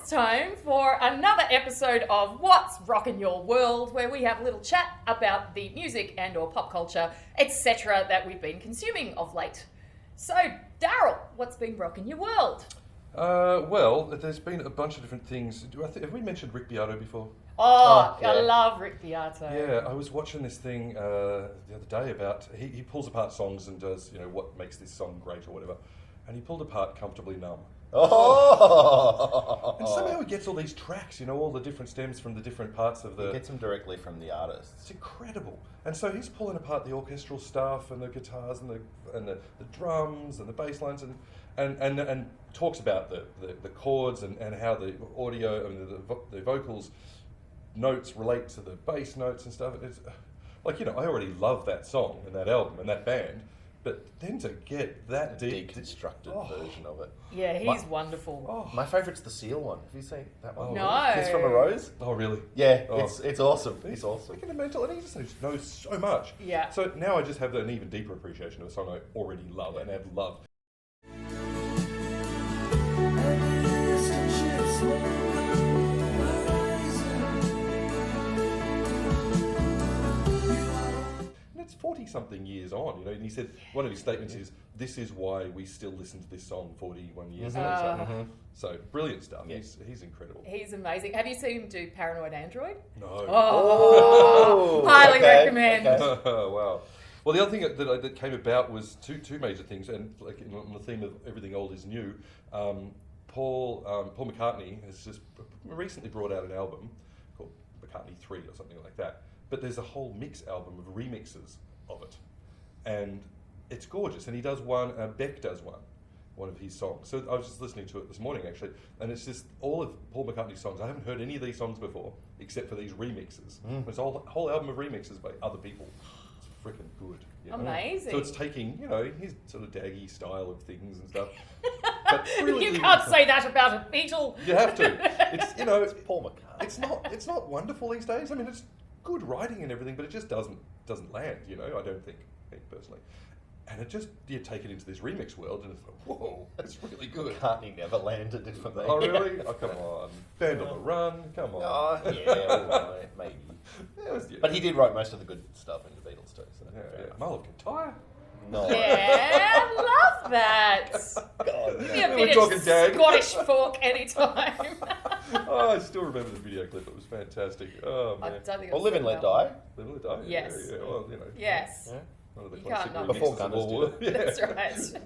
it's time for another episode of What's Rockin' Your World, where we have a little chat about the music and or pop culture, etc. that we've been consuming of late. So, Daryl, what's been rocking your world? Well, there's been a bunch of different things. Have we mentioned Rick Beato before? Oh, yeah. I love Rick Beato. Yeah, I was watching this thing the other day about, he pulls apart songs and does, what makes this song great or whatever. And he pulled apart Comfortably Numb. Oh! And somehow he gets all these tracks, all the different stems from the different parts of the... He gets them directly from the artist. It's incredible. And so he's pulling apart the orchestral stuff and the guitars and the drums and the bass lines and talks about the chords and how the audio and the vocals notes relate to the bass notes and stuff. It's like, I already love that song and that album and that band, but then to get that deconstructed version of it. Yeah, he's wonderful. Oh. My favourite's the Seal one. Have you seen that one? No. Kiss from a Rose? Oh, really? Yeah, Oh. it's awesome. It's awesome. Freaking mental, and he just knows so much. Yeah. So now I just have an even deeper appreciation of a song I already love and have loved. And it's 40-something years on, and he said, one of his statements is, this is why we still listen to this song 41 years later. So, brilliant stuff. Yeah. He's incredible. He's amazing. Have you seen him do Paranoid Android? No. Oh, highly okay, recommend. okay. Wow. Well, the other thing that came about was two major things, and like on the theme of everything old is new. Paul McCartney has just recently brought out an album called McCartney 3 or something like that. But there's a whole mix album of remixes of it, and it's gorgeous. And he does one. Beck does one of his songs. So I was just listening to it this morning actually, and it's just all of Paul McCartney's songs. I haven't heard any of these songs before except for these remixes. It's a whole album of remixes by other people. It's freaking good. Amazing. So it's taking his sort of daggy style of things and stuff. But You can't say that about a Beatle. You have to. It's It's Paul McCartney. It's not wonderful these days. I mean, it's good writing and everything, but it just doesn't land. I don't think, me personally. And it just, you take it into this remix world and it's like, whoa, it's really good. McCartney never landed it for me. Oh, really? Oh, come on. Band on the Run, come on. Oh, yeah, all right, maybe. But he did write most of the good stuff in the Beatles too. So Yeah. Mull of Kintyre. No. Yeah, love that. God, Give me a no. We're bit talking of gag. Scottish folk anytime. Oh, I still remember the video clip. It was fantastic. Oh, I man. don't think Well, I've Live and seen Let that one. Die. Live and Let Die. Yes. Yeah, well, Yes. Yeah. One of the You classic can't not. Before remixes of Gunners all. did That's right.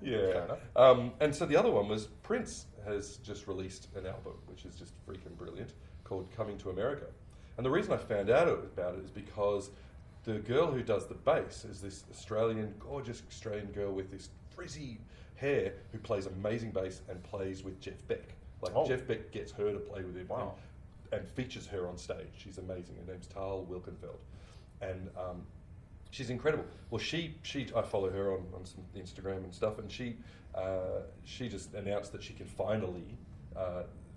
Yeah. Fair enough. And so the other one was Prince has just released an album, which is just freaking brilliant, called Coming to America. And the reason I found out about it is because the girl who does the bass is this gorgeous Australian girl with this frizzy hair who plays amazing bass and plays with Jeff Beck. Jeff Beck gets her to play with him and features her on stage. She's amazing. Her name's Tal Wilkenfeld. And she's incredible. Well, I follow her on some Instagram and stuff, and she just announced that she can finally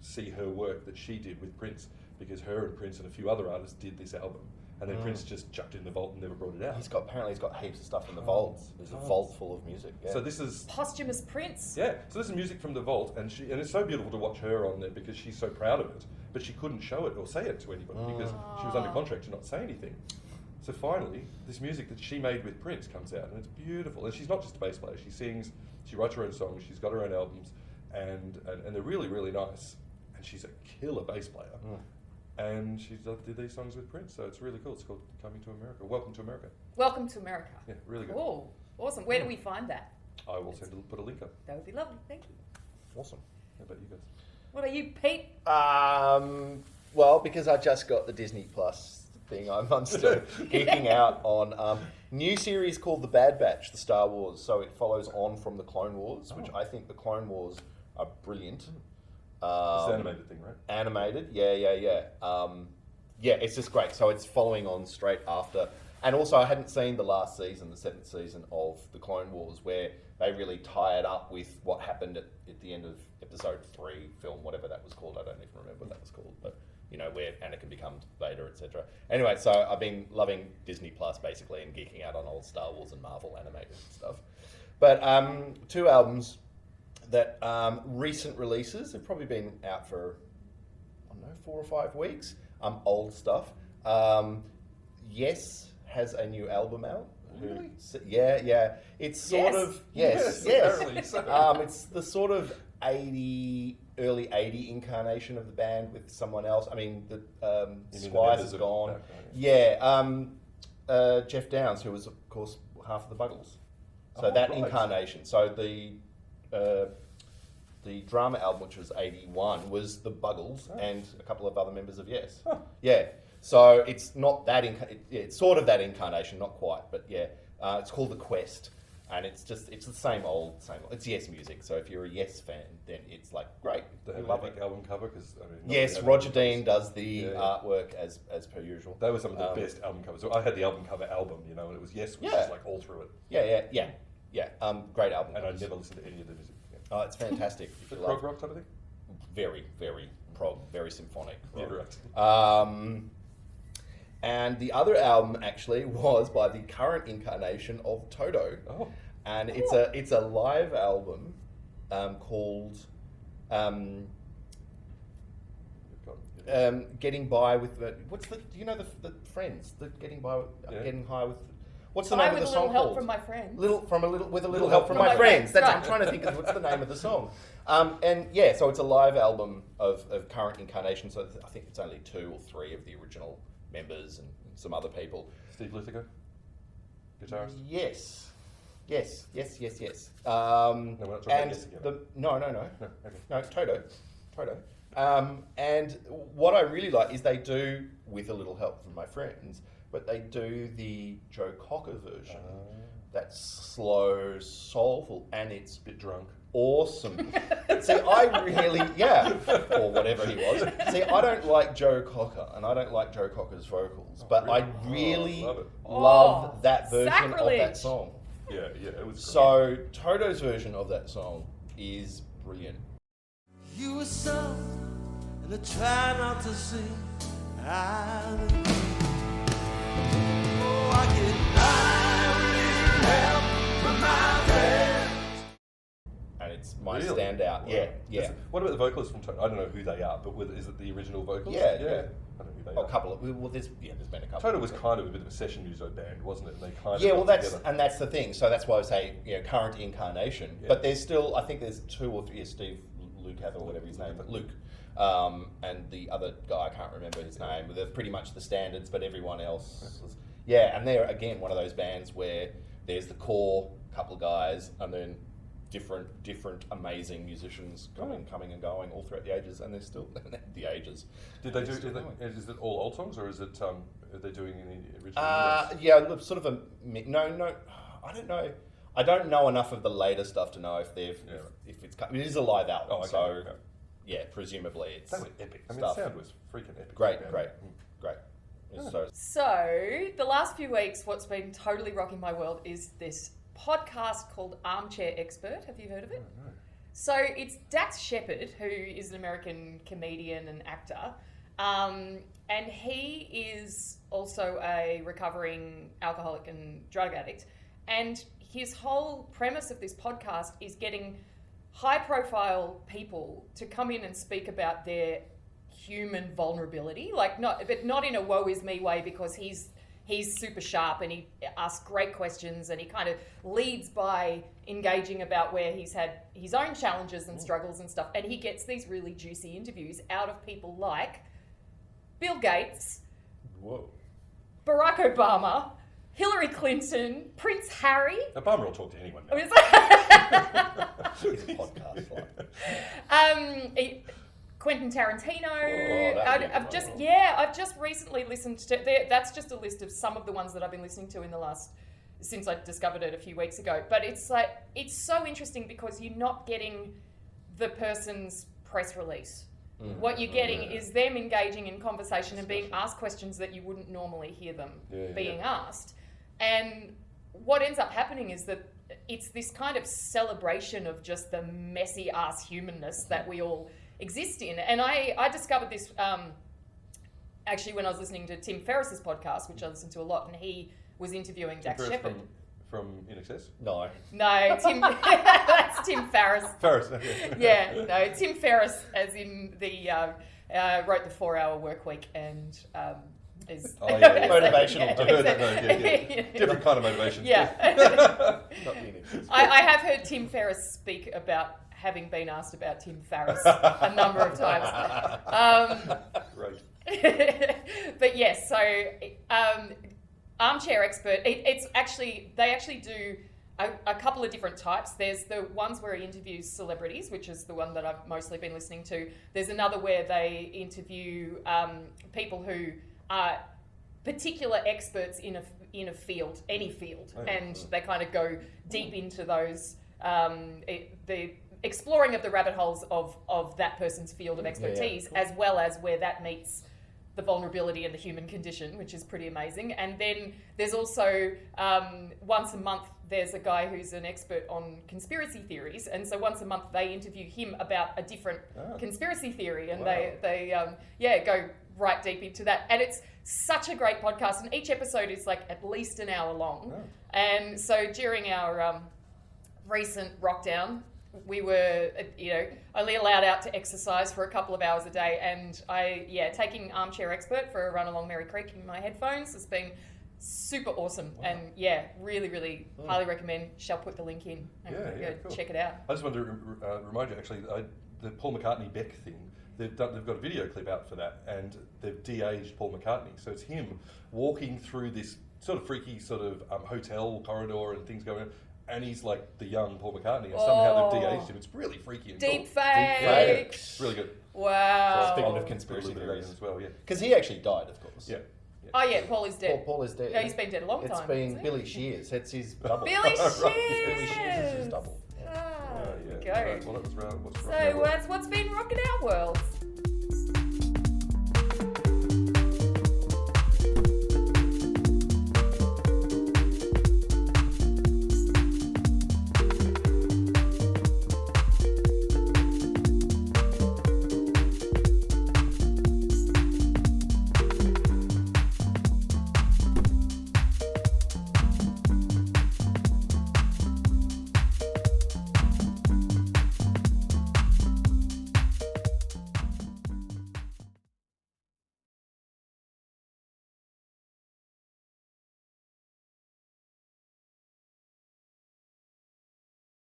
see her work that she did with Prince, because her and Prince and a few other artists did this album, and then Prince just chucked it in the vault and never brought it out. Apparently he's got heaps of stuff in the vault. There's a vault full of music. Yeah. So this is Posthumous Prince. so this is music from the vault, and it's so beautiful to watch her on there because she's so proud of it, but she couldn't show it or say it to anybody because she was under contract to not say anything. So finally, this music that she made with Prince comes out, and it's beautiful. And she's not just a bass player; she sings, she writes her own songs, she's got her own albums, and they're really, really nice. And she's a killer bass player. And she did these songs with Prince, so it's really cool. It's called Coming to America. Welcome to America. Welcome to America. Yeah, really good. Oh, awesome. Where do we find that? I will put a link up. That would be lovely. Thank you. Awesome. How about you guys? What are you, Pete? Well, because I just got the Disney Plus thing, I'm still geeking out on new series called The Bad Batch, the Star Wars. So it follows on from the Clone Wars, which I think the Clone Wars are brilliant. It's an animated thing, right? Animated, yeah, it's just great. So it's following on straight after. And also, I hadn't seen the last season, the 7th season of the Clone Wars, where they really tie it up with what happened at the end of episode 3 film, whatever that was called. I don't even remember what that was called, but where Anakin becomes Vader, etc. Anyway, so I've been loving Disney Plus basically and geeking out on old Star Wars and Marvel animated stuff. But 2 albums that recent releases have probably been out for don't know, 4 or 5 weeks. Old stuff. Yes has a new album out. Really? Yeah. It's sort of yes. apparently so. It's the sort of early 80 incarnation of the band with someone else. I mean, the Squires is gone. Back, right? Yeah. Jeff Downes, who was of course half of the Buggles. So that right. incarnation. So the drama album, which was 81, was the Buggles and a couple of other members of Yes. Huh. Yeah. So it's not that it's sort of that incarnation, not quite, but yeah. It's called The Quest, and it's the same old. It's Yes music. So if you're a Yes fan, then it's like great. They have love an epic album cover because Yes, Roger Dean does the artwork as per usual. They were some of the best album covers. So I had the album cover album, and it was Yes, which is like all through it. Yeah. Great album. And covers. I never listened to any of the music. Yeah. Oh, it's fantastic. Is it prog rock type of thing? Very, very prog, very symphonic. Yeah, right. And the other album actually was by the current incarnation of Toto. Oh. And it's a live album called Getting By with the Friends, the Getting By Getting High with. What's the name of the song called? From my friend. With a little help from my friends. That's I'm trying to think of what's the name of the song. So it's a live album of current incarnation. So I think it's only 2 or 3 of the original members and some other people. Steve Lithgow, guitarist. Yes. No, we're not talking about Yes again. No. Okay. No, Toto. And what I really like is they do, with a little help from my friends, but they do the Joe Cocker version. That's slow, soulful, and it's A bit drunk. awesome. See, I really, or whatever he was. See, I don't like Joe Cocker, and I don't like Joe Cocker's vocals, but really? I really love it. love that version sacrilege. of that song. Yeah, it was great. So Toto's version of that song is brilliant. You were so, and I try not to sing. I get help from my friends. And it's my Really? standout. Wow. Yeah. What about the vocalists from Toto? I don't know who they are, but is it the original vocalists? Yeah. I don't know who they A are. couple of there's been a couple. Toto was kind of a bit of a session music band, wasn't it? And they kind of got together. that's the thing. So that's why I say current incarnation. Yeah. But there's still, I think there's 2 or 3. Steve Luke or whatever his name, but Luke, and the other guy I can't remember his name. They're pretty much the standards, but everyone else. And they're again one of those bands where there's the core couple of guys, and then different amazing musicians coming and going all throughout the ages, and they're still the ages. Did they do? Is it all old songs, or is it? Are they doing any original? Sort of a no. I don't know. I don't know enough of the later stuff to know if they've if it's. It is a live album, Oh, okay, so okay. yeah, presumably it's. That was epic. I mean, stuff. the sound was freaking epic. Great. Yeah. So, the last few weeks, what's been totally rocking my world is this podcast called Armchair Expert. Have you heard of it? No. So, it's Dax Shepard, who is an American comedian and actor. And he is also a recovering alcoholic and drug addict. And his whole premise of this podcast is getting high-profile people to come in and speak about their human vulnerability, but not in a woe is me way, because he's super sharp and he asks great questions and he kind of leads by engaging about where he's had his own challenges and struggles and stuff, and he gets these really juicy interviews out of people like Bill Gates, Whoa. Barack Obama, Hillary Clinton, Prince Harry. Obama will talk to anyone now. It's a podcast. Quentin Tarantino. Oh, I've just recently listened to. That's just a list of some of the ones that I've been listening to since I discovered it a few weeks ago. But it's so interesting because you're not getting the person's press release. What you're getting is them engaging in conversation and being asked questions that you wouldn't normally hear them being asked. And what ends up happening is that it's this kind of celebration of just the messy ass humanness that we all exist in. And I discovered this actually when I was listening to Tim Ferriss's podcast, which I listen to a lot, and he was interviewing Dax Shepard. from In Excess? No. No, Tim. That's Tim Ferriss. Ferriss. Okay. Yeah, no, Tim Ferriss, as in the wrote the 4-Hour Work Week and is Motivational. I've heard that. No, different kind of motivation. Yeah. Not the In Excess. I have heard Tim Ferriss speak about having been asked about Tim Ferriss a number of times. Great. But yes, so Armchair Expert, they actually do a couple of different types. There's the ones where he interviews celebrities, which is the one that I've mostly been listening to. There's another where they interview people who are particular experts in a field, any field, and they kind of go deep into those, the exploring of the rabbit holes of that person's field of expertise, as well as where that meets the vulnerability and the human condition, which is pretty amazing. And then there's also once a month there's a guy who's an expert on conspiracy theories, and so once a month they interview him about a different conspiracy theory, and they go right deep into that. And it's such a great podcast, and each episode is like at least an hour long. And so during our recent lockdown, we were, only allowed out to exercise for a couple of hours a day, and taking Armchair Expert for a run along Merry Creek in my headphones has been super awesome. And really, really highly recommend. Shall put the link in and cool. Check it out. I just wanted to remind you, actually, the Paul McCartney Beck thing. They've got a video clip out for that, and they've de-aged Paul McCartney. So it's him walking through this sort of freaky sort of hotel corridor and things going on. And he's like the young Paul McCartney, and somehow they've de-aged him. It's really freaky and Deep cool. fake. It's really good. Wow. So speaking of conspiracy theories as well, because he actually died, of course. Yeah. Oh yeah, Paul is dead. Paul is dead. No, he's been dead a long time. It's been Billy Shears. It's his double. Billy Shears. Billy Shears is his double. Ah, Yeah. go. Right, well, that was what's So what's been rocking our world?